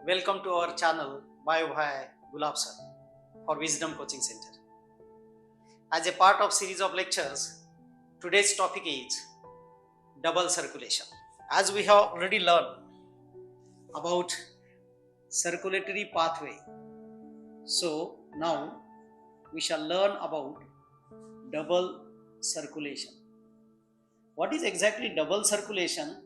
Welcome to our channel by Gulab Sir for Wisdom Coaching Center. As a part of series of lectures, today's topic is double circulation. As we have already learned about circulatory pathway, so now we shall learn about double circulation. What is exactly double circulation?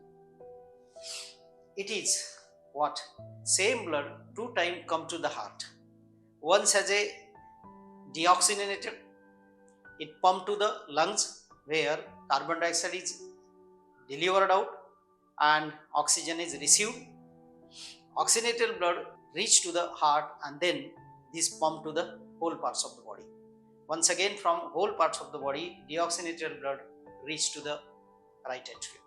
It is what? Same blood two times come to the heart. Once as a deoxygenated, it pumped to the lungs where carbon dioxide is delivered out and oxygen is received. Oxygenated blood reach to the heart and then this pumped to the whole parts of the body. Once again from whole parts of the body, deoxygenated blood reach to the right atrium.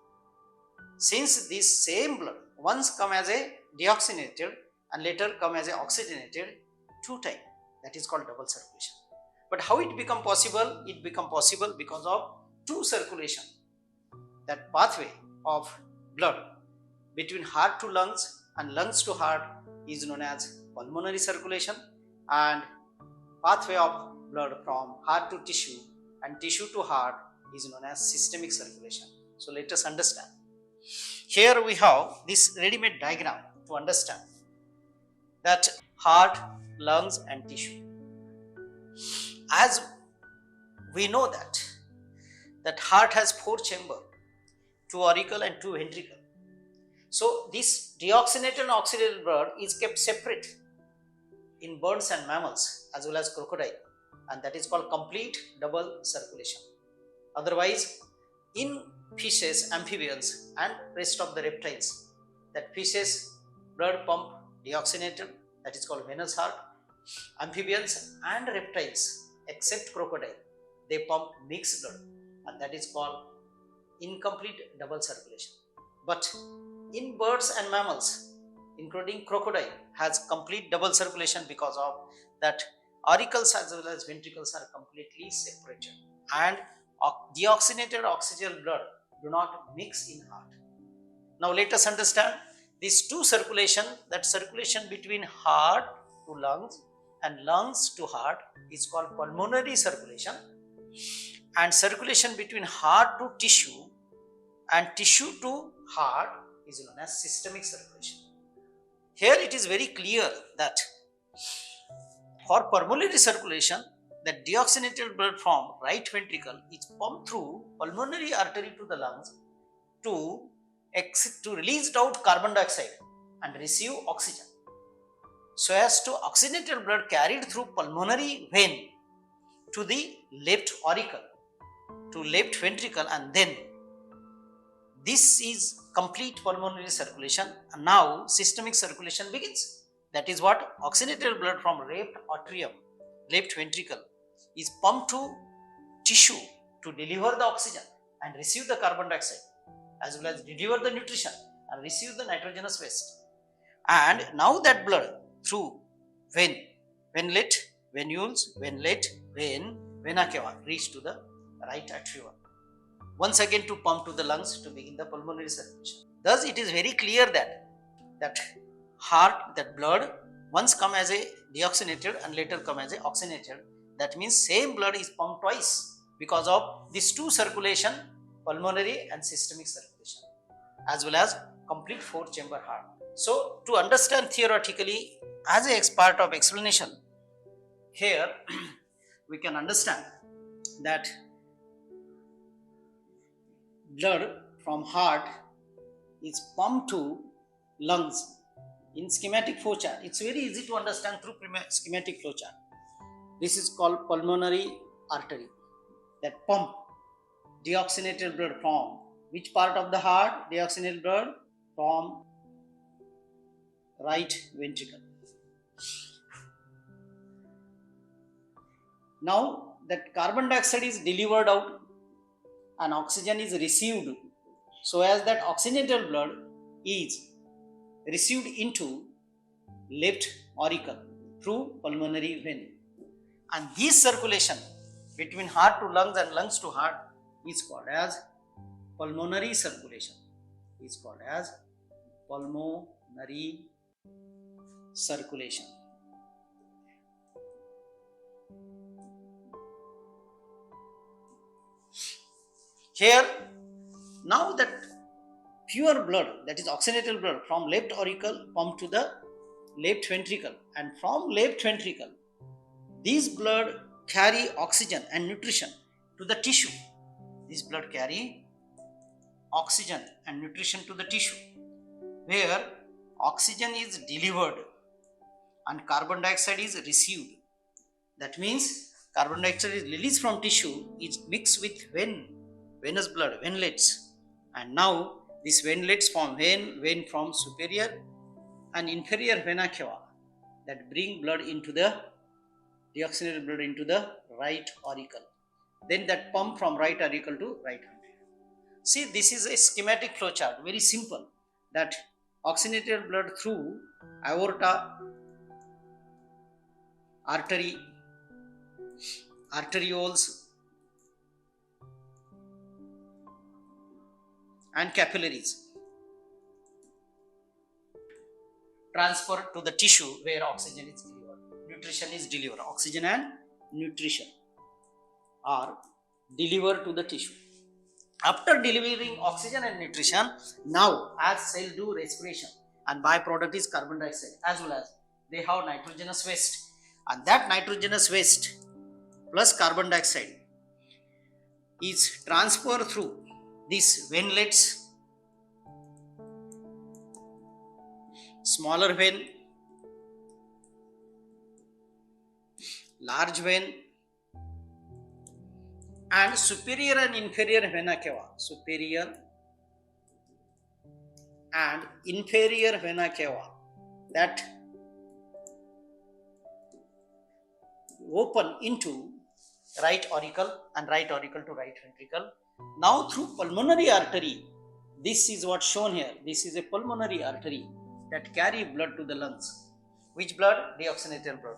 Since this same blood once come as a deoxygenated and later come as a oxygenated two times, that is called double circulation. But how it become possible? It become possible because of two circulation. That pathway of blood between heart to lungs and lungs to heart is known as pulmonary circulation, and pathway of blood from heart to tissue and tissue to heart is known as systemic circulation. So let us understand. Here we have this ready-made diagram to understand that heart, lungs and tissue. As we know that heart has four chambers, two auricle and two ventricle. So this deoxygenated and oxygenated blood is kept separate in birds and mammals as well as crocodile, and that is called complete double circulation. Otherwise, in fishes, amphibians and rest of the reptiles, that fishes blood pump deoxygenated, that is called venous heart. Amphibians and reptiles except crocodile, they pump mixed blood and that is called incomplete double circulation. But in birds and mammals including crocodile has complete double circulation because of that auricles as well as ventricles are completely separated and deoxygenated oxygen blood do not mix in heart. Now let us understand these two circulation, that circulation between heart to lungs and lungs to heart is called pulmonary circulation, and circulation between heart to tissue and tissue to heart is known as systemic circulation. Here it is very clear that for pulmonary circulation, the deoxygenated blood from right ventricle is pumped through pulmonary artery to the lungs to release out carbon dioxide and receive oxygen, so as to oxygenated blood carried through pulmonary vein to the left auricle to left ventricle, and then this is complete pulmonary circulation. And now systemic circulation begins. That is what oxygenated blood from left atrium, left ventricle is pumped to tissue to deliver the oxygen and receive the carbon dioxide as well as deliver the nutrition and receive the nitrogenous waste. And now that blood through vein, venlet, venules, venlet, vein, vena cava reach to the right atrium. Once again to pump to the lungs to begin the pulmonary circulation. Thus it is very clear that heart, that blood once come as a deoxygenated and later come as a oxygenated. That means same blood is pumped twice because of these two circulation, pulmonary and systemic circulation, as well as complete four chamber heart. So to understand theoretically as a part of explanation, here we can understand that blood from heart is pumped to lungs in schematic flow chart. It's very easy to understand through schematic flow chart. This is called pulmonary artery that pump deoxygenated blood from which part of the heart? Deoxygenated blood from right ventricle. Now that carbon dioxide is delivered out and oxygen is received, so as that oxygenated blood is received into left auricle through pulmonary vein. And this circulation between heart to lungs and lungs to heart is called as pulmonary circulation. Is called as pulmonary circulation. Here, now that pure blood, that is oxygenated blood from left auricle pumped to the left ventricle, and from left ventricle, these blood carry oxygen and nutrition to the tissue. This blood carry oxygen and nutrition to the tissue, where oxygen is delivered and carbon dioxide is received. That means carbon dioxide is released from tissue, is mixed with venous blood, venlets, and now these venlets form vein from superior and inferior vena cava that bring blood into the deoxygenated blood into the right auricle. Then that pump from right auricle to right ventricle. See, this is a schematic flow chart, very simple. That oxygenated blood through aorta, artery, arterioles, and capillaries transfer to the tissue where oxygen is delivered, nutrition is delivered. Oxygen and nutrition are delivered to the tissue. After delivering oxygen and nutrition, now as cell do respiration, and byproduct is carbon dioxide, as well as they have nitrogenous waste, and that nitrogenous waste plus carbon dioxide is transferred through these venlets, smaller vein, large vein, and superior and inferior vena cava. Superior and inferior vena cava that open into right auricle and right auricle to right ventricle. Now through pulmonary artery, this is what shown here. This is a pulmonary artery that carry blood to the lungs. Which blood? Deoxygenated blood.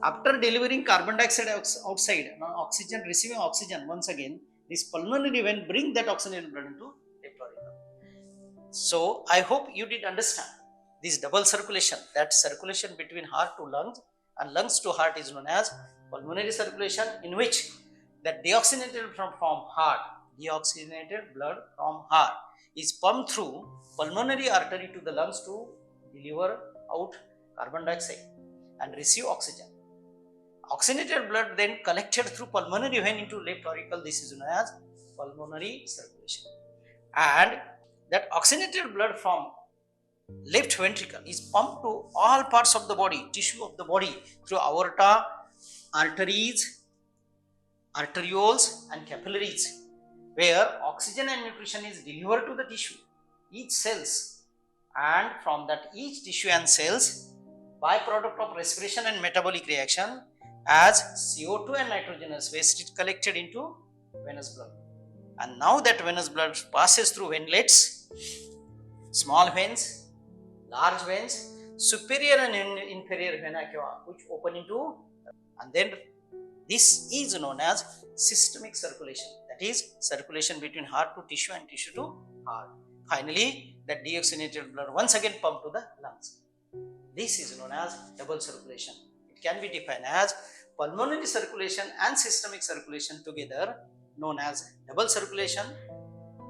After delivering carbon dioxide outside, now oxygen, receiving oxygen once again, this pulmonary vein bring that oxygenated blood into left auricle. So I hope you did understand this double circulation, that circulation between heart to lungs and lungs to heart is known as pulmonary circulation, in which that deoxygenated from heart, deoxygenated blood from heart is pumped through pulmonary artery to the lungs to deliver out carbon dioxide and receive oxygen. Oxygenated blood then collected through pulmonary vein into left auricle. This is known as pulmonary circulation. And that oxygenated blood from left ventricle is pumped to all parts of the body, tissue of the body, through aorta, arteries, arterioles, and capillaries, where oxygen and nutrition is delivered to the tissue, each cells, and from that each tissue and cells, byproduct of respiration and metabolic reaction, as CO2 and nitrogenous waste is collected into venous blood. And now that venous blood passes through venlets, small veins, large veins, superior and inferior vena cava, which open into, and then this is known as systemic circulation, that is circulation between heart to tissue and tissue to heart. Finally, that deoxygenated blood once again pumped to the lungs. This is known as double circulation. It can be defined as pulmonary circulation and systemic circulation together, known as double circulation.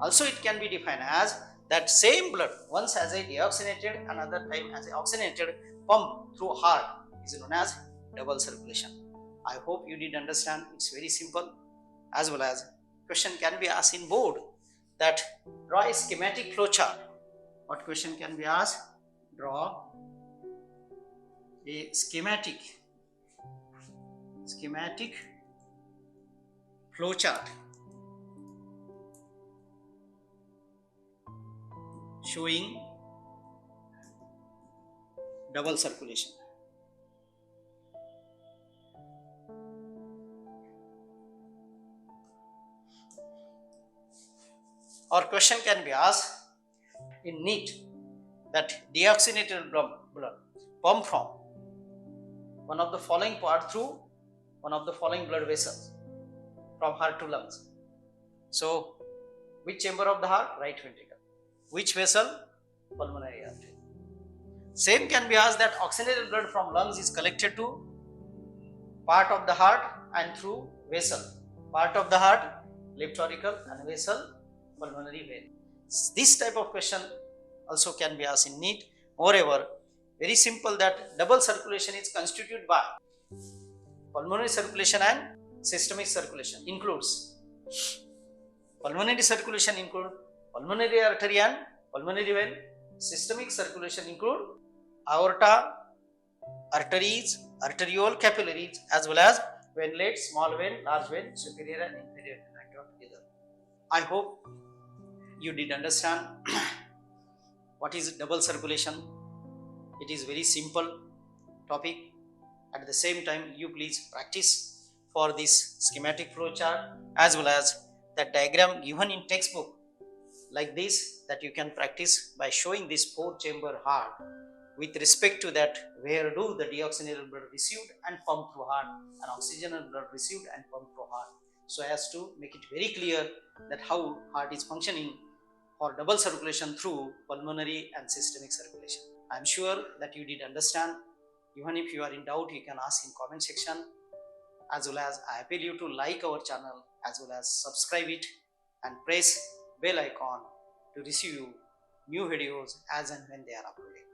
Also, it can be defined as that same blood, once as a deoxygenated, another time as a oxygenated, pump through heart is known as double circulation. I hope you did understand. It's very simple. As well as question can be asked in board, that draw a schematic flow chart. What question can be asked? Draw a schematic flow chart showing double circulation. Or question can be asked in NEET, that deoxygenated blood pumped from one of the following part through one of the following blood vessels from heart to lungs. So, which chamber of the heart? Right ventricle. Which vessel? Pulmonary artery. Same can be asked that oxygenated blood from lungs is collected to part of the heart and through vessel. Part of the heart, left auricle, and vessel, pulmonary vein. This type of question also can be asked in NEET. Moreover, very simple that double circulation is constituted by pulmonary circulation and systemic circulation. Includes pulmonary circulation include pulmonary artery and pulmonary vein. Systemic circulation include aorta, arteries, arteriole capillaries, as well as venlet, small vein, large vein, superior and inferior vein together. I hope you did understand what is double circulation. It is very simple topic. At the same time, you please practice for this schematic flow chart as well as the diagram given in textbook like this, that you can practice by showing this 4-chamber heart with respect to that where do the deoxygenated blood received and pumped through heart and oxygenated blood received and pumped through heart, so as to make it very clear that how heart is functioning for double circulation through pulmonary and systemic circulation. I am sure that you did understand. Even if you are in doubt, you can ask in comment section, as well as I appeal you to like our channel as well as subscribe it and press bell icon to receive new videos as and when they are uploaded.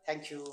Thank you.